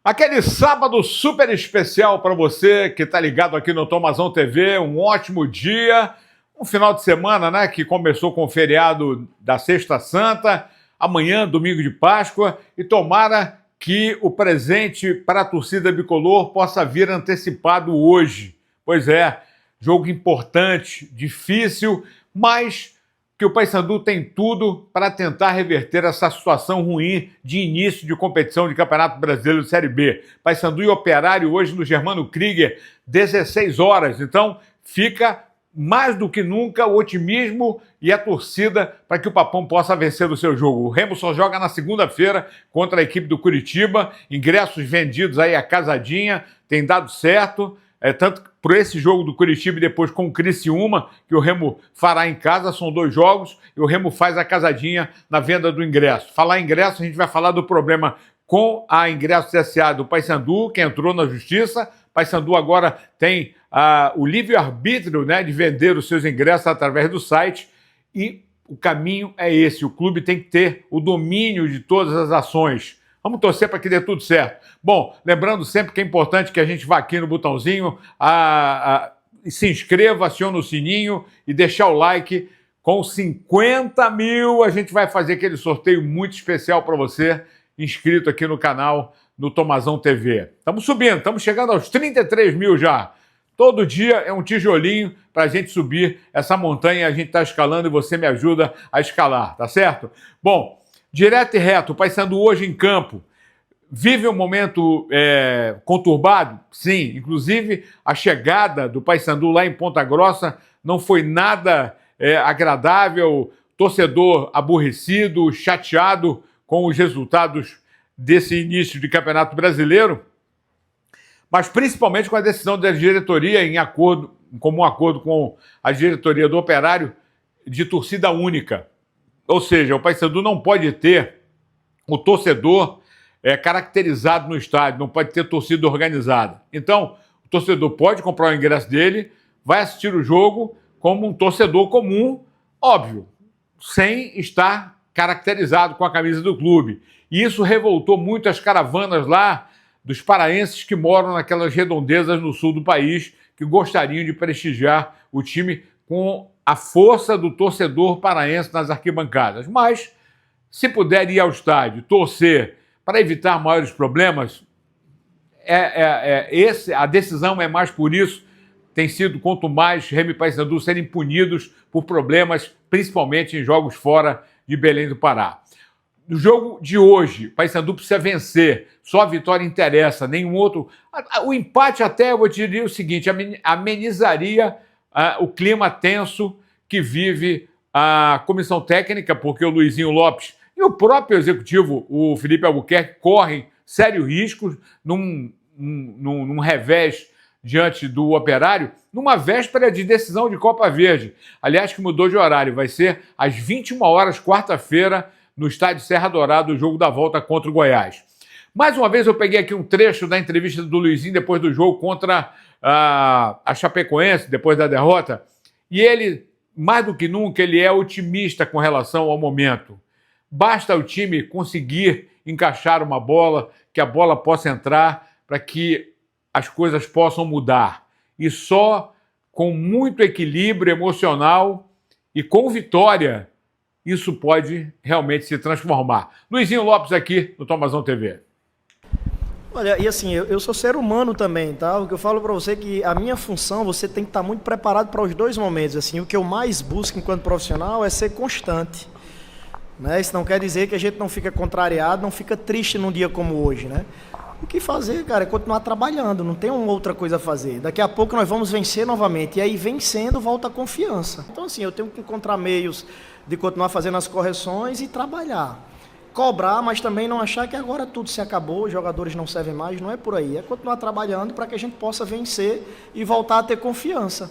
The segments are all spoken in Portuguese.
Aquele sábado super especial para você que está ligado aqui no Tomazão TV, um ótimo dia, um final de semana, né, que começou com o feriado da Sexta Santa, amanhã, domingo de Páscoa, e tomara que o presente para a torcida bicolor possa vir antecipado hoje. Pois é, jogo importante, difícil, mas que o Paysandu tem tudo para tentar reverter essa situação ruim de início de competição de Campeonato Brasileiro de Série B. Paysandu e Operário hoje no Germano Krieger, 16 horas. Então, fica mais do que nunca o otimismo e a torcida para que o Papão possa vencer o seu jogo. O Remo só joga na segunda-feira contra a equipe do Curitiba. Ingressos vendidos aí a casadinha, tem dado certo. Tanto por esse jogo do Curitiba e depois com o Criciúma, que o Remo fará em casa, são 2 jogos, e o Remo faz a casadinha na venda do ingresso. Falar em ingresso, a gente vai falar do problema com a Ingressos S.A. do Paysandu, que entrou na justiça. Paysandu agora tem o livre-arbítrio, né, de vender os seus ingressos através do site, e o caminho é esse, o clube tem que ter o domínio de todas as ações. Vamos torcer para que dê tudo certo. Bom, lembrando sempre que é importante que a gente vá aqui no botãozinho, se inscreva, acione o sininho e deixar o like. Com 50 mil, a gente vai fazer aquele sorteio muito especial para você, inscrito aqui no canal, no Tomazão TV. Estamos subindo, estamos chegando aos 33 mil já. Todo dia é um tijolinho para a gente subir essa montanha, a gente está escalando e você me ajuda a escalar, tá certo? Bom, direto e reto, o Paysandu hoje em campo vive um momento conturbado? Sim, inclusive a chegada do Paysandu lá em Ponta Grossa não foi nada agradável, torcedor aborrecido, chateado com os resultados desse início de Campeonato Brasileiro, mas principalmente com a decisão da diretoria, em comum acordo com a diretoria do Operário, de torcida única. Ou seja, o Paysandu não pode ter o torcedor caracterizado no estádio, não pode ter torcida organizada. Então, o torcedor pode comprar o ingresso dele, vai assistir o jogo como um torcedor comum, óbvio, sem estar caracterizado com a camisa do clube. E isso revoltou muito as caravanas lá dos paraenses que moram naquelas redondezas no sul do país, que gostariam de prestigiar o time com a força do torcedor paraense nas arquibancadas. Mas, se puder ir ao estádio, torcer para evitar maiores problemas, a decisão é mais por isso. Tem sido quanto mais Remo e Paysandu serem punidos por problemas, principalmente em jogos fora de Belém do Pará. No jogo de hoje, Paysandu precisa vencer, só a vitória interessa, nenhum outro. O empate até, eu vou te dizer o seguinte, amenizaria o clima tenso que vive a comissão técnica, porque o Luizinho Lopes e o próprio executivo, o Felipe Albuquerque, correm sérios riscos num revés diante do Operário, numa véspera de decisão de Copa Verde. Aliás, que mudou de horário, vai ser às 21 horas, quarta-feira, no estádio Serra Dourada, o jogo da volta contra o Goiás. Mais uma vez eu peguei aqui um trecho da entrevista do Luizinho depois do jogo contra a Chapecoense, depois da derrota, e ele, mais do que nunca, ele é otimista com relação ao momento. Basta o time conseguir encaixar uma bola, que a bola possa entrar, para que as coisas possam mudar. E só com muito equilíbrio emocional e com vitória, isso pode realmente se transformar. Luizinho Lopes aqui no Tomazão TV. Olha, e assim, eu sou ser humano também, tá? O que eu falo pra você é que a minha função, você tem que estar muito preparado para os 2 momentos. Assim, o que eu mais busco enquanto profissional é ser constante, né? Isso não quer dizer que a gente não fica contrariado, não fica triste num dia como hoje, né? O que fazer, cara, é continuar trabalhando, não tem uma outra coisa a fazer. Daqui a pouco nós vamos vencer novamente, e aí vencendo volta a confiança. Então assim, eu tenho que encontrar meios de continuar fazendo as correções e trabalhar. Cobrar, mas também não achar que agora tudo se acabou, os jogadores não servem mais, não é por aí. É continuar trabalhando para que a gente possa vencer e voltar a ter confiança,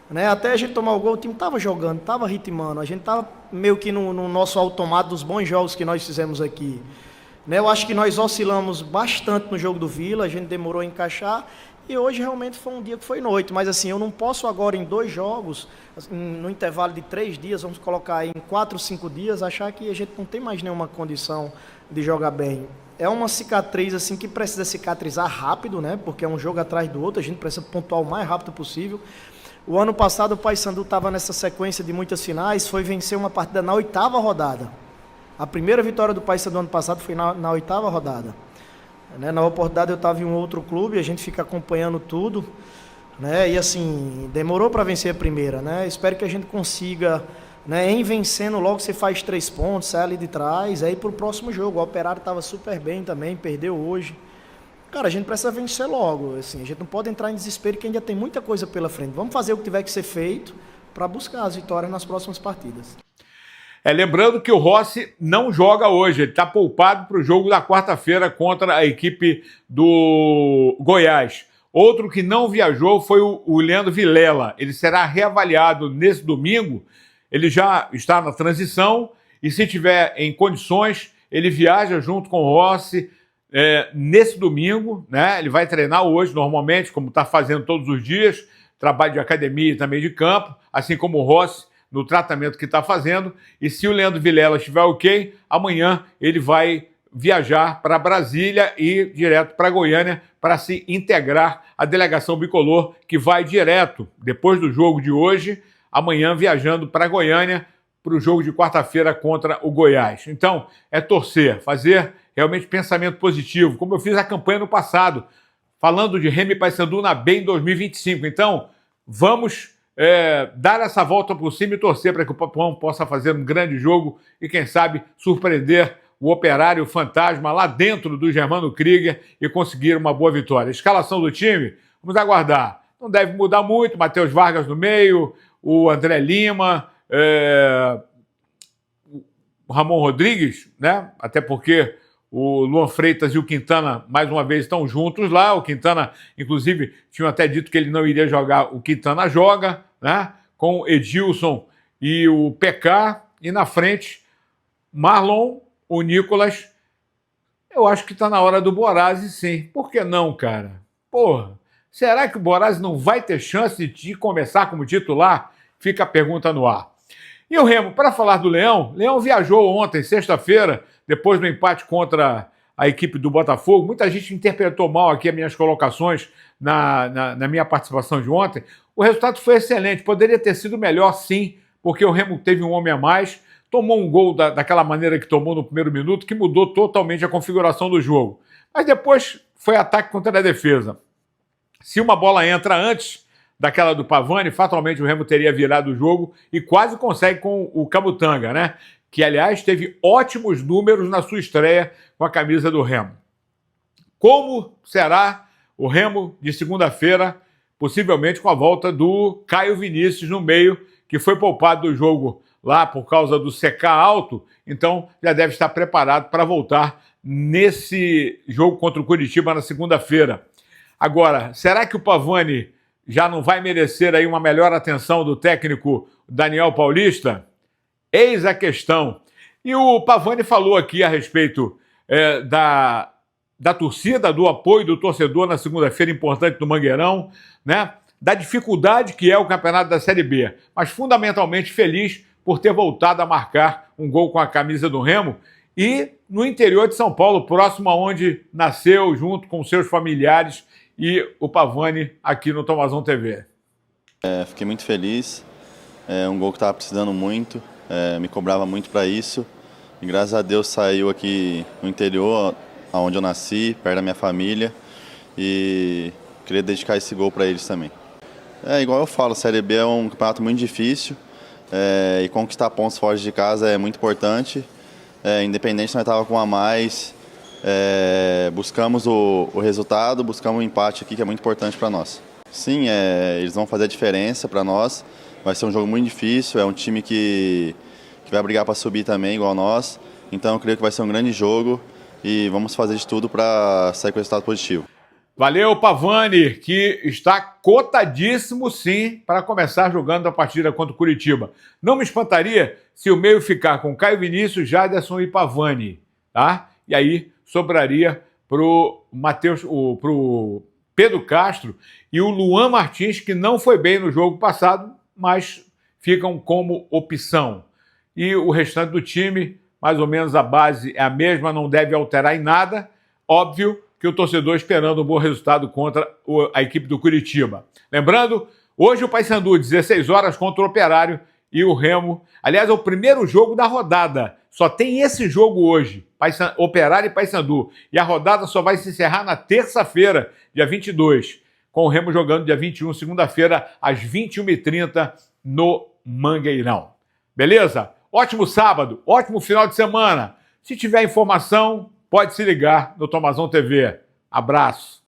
né? Até a gente tomar o gol, o time estava jogando, estava ritmando, a gente estava meio que no nosso automático dos bons jogos que nós fizemos aqui. Eu acho que nós oscilamos bastante no jogo do Vila, a gente demorou a encaixar, E hoje realmente foi um dia que foi noite, mas assim, eu não posso agora em 2 jogos, assim, no intervalo de 3 dias, vamos colocar aí em 4, 5 dias, achar que a gente não tem mais nenhuma condição de jogar bem. É uma cicatriz assim que precisa cicatrizar rápido, né? Porque é um jogo atrás do outro, a gente precisa pontuar o mais rápido possível. O ano passado o Paysandu estava nessa sequência de muitas finais, foi vencer uma partida na 8ª rodada. A primeira vitória do Paysandu ano passado foi na 8ª rodada. Na oportunidade eu estava em um outro clube, a gente fica acompanhando tudo, né? E assim, demorou para vencer a primeira, né? Espero que a gente consiga, né? Em vencendo logo você faz 3 pontos, sai ali de trás, aí pro próximo jogo. O Operário estava super bem também, perdeu hoje. Cara, a gente precisa vencer logo, assim, a gente não pode entrar em desespero que ainda tem muita coisa pela frente. Vamos fazer o que tiver que ser feito para buscar as vitórias nas próximas partidas. Lembrando que o Rossi não joga hoje, ele está poupado para o jogo da quarta-feira contra a equipe do Goiás. Outro que não viajou foi o Leandro Vilela. Ele será reavaliado nesse domingo, ele já está na transição e se tiver em condições, ele viaja junto com o Rossi nesse domingo, né? Ele vai treinar hoje normalmente, como está fazendo todos os dias, trabalho de academia e também de campo, assim como o Rossi, no tratamento que está fazendo, e se o Leandro Vilela estiver ok, amanhã ele vai viajar para Brasília e direto para Goiânia para se integrar à delegação bicolor, que vai direto, depois do jogo de hoje, amanhã viajando para Goiânia para o jogo de quarta-feira contra o Goiás. Então, é torcer, fazer realmente pensamento positivo, como eu fiz a campanha no passado, falando de Remo e Paysandu na B em 2025. Então, vamos dar essa volta por cima e torcer para que o Papuão possa fazer um grande jogo e, quem sabe, surpreender o Operário Fantasma lá dentro do Germano Krieger e conseguir uma boa vitória. A escalação do time, vamos aguardar. Não deve mudar muito, Matheus Vargas no meio, o André Lima, o Ramon Rodrigues, né? Até porque o Luan Freitas e o Quintana, mais uma vez, estão juntos lá. O Quintana, inclusive, tinha até dito que ele não iria jogar. O Quintana joga, né? Com o Edilson e o PK. E na frente, Marlon, o Nicolas. Eu acho que está na hora do Borazzi, sim. Por que não, cara? Porra, será que o Borazzi não vai ter chance de começar como titular? Fica a pergunta no ar. E o Remo, para falar do Leão, Leão viajou ontem, sexta-feira, depois do empate contra a equipe do Botafogo. Muita gente interpretou mal aqui as minhas colocações na minha participação de ontem. O resultado foi excelente, poderia ter sido melhor sim, porque o Remo teve um homem a mais, tomou um gol daquela maneira que tomou no primeiro minuto, que mudou totalmente a configuração do jogo. Mas depois foi ataque contra a defesa. Se uma bola entra antes daquela do Pavani, fatalmente o Remo teria virado o jogo e quase consegue com o Camutanga, né? Que, aliás, teve ótimos números na sua estreia com a camisa do Remo. Como será o Remo de segunda-feira, possivelmente com a volta do Caio Vinícius no meio, que foi poupado do jogo lá por causa do CK alto, então já deve estar preparado para voltar nesse jogo contra o Curitiba na segunda-feira. Agora, será que o Pavani já não vai merecer aí uma melhor atenção do técnico Daniel Paulista? Eis a questão. E o Pavani falou aqui a respeito da torcida, do apoio do torcedor na segunda-feira importante do Mangueirão, né? Da dificuldade que é o campeonato da Série B, mas fundamentalmente feliz por ter voltado a marcar um gol com a camisa do Remo e no interior de São Paulo, próximo aonde nasceu, junto com seus familiares, e o Pavani aqui no Tomazão TV. Fiquei muito feliz, um gol que estava precisando muito, me cobrava muito para isso e graças a Deus saiu aqui no interior, onde eu nasci, perto da minha família, e queria dedicar esse gol para eles também. Igual eu falo, a Série B é um campeonato muito difícil e conquistar pontos fora de casa é muito importante, independente se nós estávamos com a mais. Buscamos o resultado, buscamos o empate aqui, que é muito importante para nós. Sim, eles vão fazer a diferença para nós, vai ser um jogo muito difícil, é um time que vai brigar para subir também, igual nós, então eu creio que vai ser um grande jogo e vamos fazer de tudo para sair com o resultado positivo. Valeu, Pavani, que está cotadíssimo sim para começar jogando a partida contra o Curitiba. Não me espantaria se o meio ficar com Caio Vinícius, Jaderson e Pavani, tá? E aí sobraria pro Matheus, pro Pedro Castro e o Luan Martins, que não foi bem no jogo passado, mas ficam como opção. E o restante do time, mais ou menos a base é a mesma, não deve alterar em nada. Óbvio que o torcedor esperando um bom resultado contra a equipe do Curitiba. Lembrando, hoje o Paysandu, 16 horas contra o Operário e o Remo. Aliás, é o primeiro jogo da rodada. Só tem esse jogo hoje, Operário e Paysandu. E a rodada só vai se encerrar na terça-feira, dia 22, com o Remo jogando dia 21, segunda-feira, às 21h30, no Mangueirão. Beleza? Ótimo sábado, ótimo final de semana. Se tiver informação, pode se ligar no Tomazão TV. Abraço.